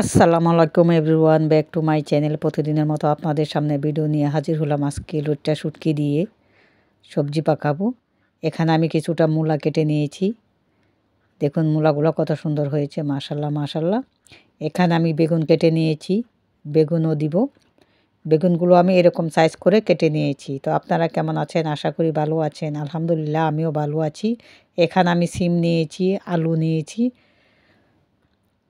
আসসালামু আলাইকুম everyone, back to my channel. প্রতিদিনের মতো আপনাদের সামনে ভিডিও নিয়ে হাজির হলাম। আজকে লোটটা শুটকি দিয়ে সবজি পাকাবো। এখানে আমি কিছুটা মূলা কেটে নিয়েছি। দেখুন মূলাগুলো কত সুন্দর হয়েছে, মাশাল্লাহ মাশাল্লাহ। এখানে আমি বেগুন কেটে নিয়েছি, বেগুনও দিব। বেগুনগুলো আমি এরকম সাইজ করে কেটে নিয়েছি। তো আপনারা কেমন আছেন? আশা করি ভালো আছেন। আলহামদুলিল্লাহ আমিও ভালো আছি। এখানে আমি সিম নিয়েছি, আলু নিয়েছি,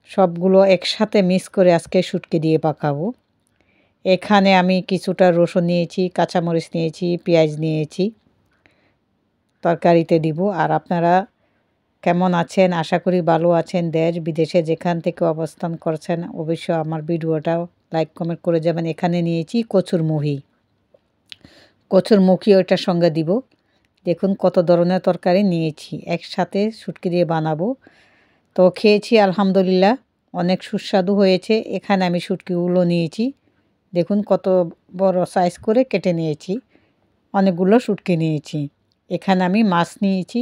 সবগুলো একসাথে মিক্স করে আজকে শুটকি দিয়ে পাকাবো। এখানে আমি কিছুটা রসুন নিয়েছি, কাঁচামরিচ নিয়েছি, পেঁয়াজ নিয়েছি, তরকারিতে দিব। আর আপনারা কেমন আছেন? আশা করি ভালো আছেন। দেশ বিদেশে যেখান থেকে অবস্থান করছেন অবশ্যই আমার ভিডিওটা লাইক কমেন্ট করে যাবেন। এখানে নিয়েছি কচুরমুখী, ওইটার সঙ্গে দিব। দেখুন কত ধরনের তরকারি নিয়েছি, একসাথে শুটকি দিয়ে বানাবো। তো খেয়েছি আলহামদুলিল্লাহ, অনেক সুস্বাদু হয়েছে। এখানে আমি শুটকিগুলো নিয়েছি, দেখুন কত বড় সাইজ করে কেটে নিয়েছি। অনেকগুলো শুটকি নিয়েছি। এখানে আমি মাছ নিয়েছি,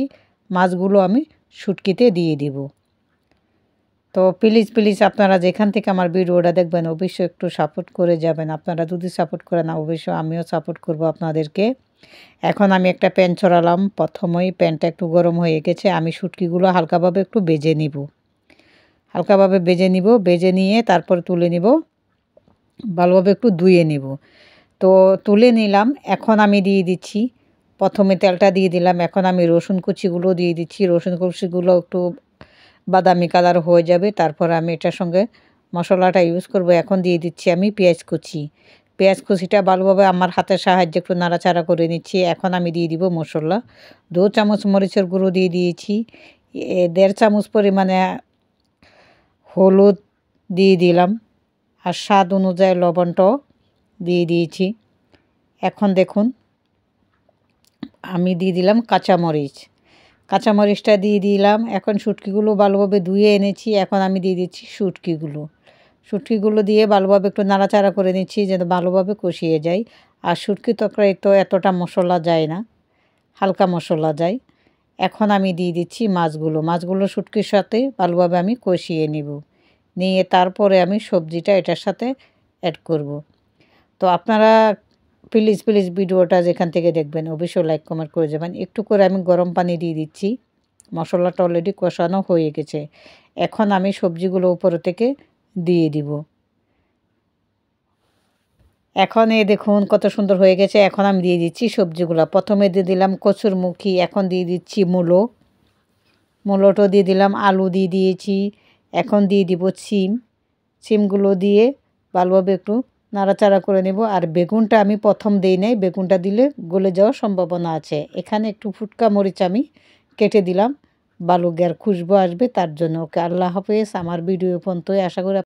মাছগুলো আমি শুটকিতে দিয়ে দিব। তো প্লিজ প্লিজ আপনারা যেখান থেকে আমার ভিডিওটা দেখবেন অবশ্যই একটু সাপোর্ট করে যাবেন। আপনারা যদি সাপোর্ট করেন অবশ্যই আমিও সাপোর্ট করব আপনাদেরকে। এখন আমি একটা প্যান ছড়ালাম। প্রথমেই প্যানটা একটু গরম হয়ে গেছে। আমি শুটকিগুলো হালকাভাবে একটু ভেজে নিব, ভেজে নিয়ে তারপর তুলে নিব, ভালোভাবে একটু ধুয়ে নিব। তো তুলে নিলাম। এখন আমি দিয়ে দিচ্ছি, প্রথমে তেলটা দিয়ে দিলাম। এখন আমি রসুন কুচিগুলো দিয়ে দিচ্ছি। রসুন কুচিগুলো একটু বাদামি কালার হয়ে যাবে, তারপর আমি এটার সঙ্গে মশলাটা ইউজ করব। এখন দিয়ে দিচ্ছি আমি পেঁয়াজ কুচিটা ভালোভাবে আমার হাতের সাহায্যে একটু নাড়াচাড়া করে নিচ্ছি। এখন আমি দিয়ে দিব মশলা। 2 চামচ মরিচের গুঁড়ো দিয়ে দিয়েছি, 1.5 চামচ পরিমাণে হলুদ দিয়ে দিলাম, আর স্বাদ অনুযায়ী লবণটাও দিয়ে দিয়েছি। এখন দেখুন আমি দিয়ে দিলাম কাঁচামরিচটা দিয়ে দিলাম। এখন শুটকিগুলো ভালোভাবে ধুয়ে এনেছি। এখন আমি দিয়ে দিচ্ছি শুটকিগুলো দিয়ে ভালোভাবে একটু নাড়াচাড়া করে নিচ্ছি যেন ভালোভাবে কষিয়ে যায়। আর শুটকি তরকারি তো এতটা মশলা যায় না, হালকা মশলা যায়। এখন আমি দিয়ে দিচ্ছি মাছগুলো শুটকির সাথে ভালোভাবে আমি কষিয়ে নিয়ে তারপরে আমি সবজিটা এটার সাথে অ্যাড করব। তো আপনারা প্লিজ ভিডিওটা যেখান থেকে দেখবেন অবশ্যই লাইক কমেন্ট করে যাবেন। একটু করে আমি গরম পানি দিয়ে দিচ্ছি। মশলাটা অলরেডি কষানো হয়ে গেছে। এখন আমি সবজিগুলো উপর থেকে দিয়ে দিব। এখন এই দেখুন কত সুন্দর হয়ে গেছে। এখন আমি দিয়ে দিচ্ছি সবজিগুলো। প্রথমে দিয়ে দিলাম কচুরমুখী, এখন দিয়ে দিচ্ছি মূলোটা দিয়ে দিলাম, আলু দিয়ে দিয়েছি। এখন দিয়ে দিব সিমগুলো দিয়ে ভালোভাবে একটু নাড়াচাড়া করে নেব। আর বেগুনটা আমি প্রথম দেই নাই, বেগুনটা দিলে গলে যাওয়ার সম্ভাবনা আছে। এখানে একটু ফুটকা মরিচ আমি কেটে দিলাম, ভালো খুশবু আসবে তার জন্য। ওকে, আল্লাহ হাফেজ। আমার ভিডিও পর্যন্তই। আশা করি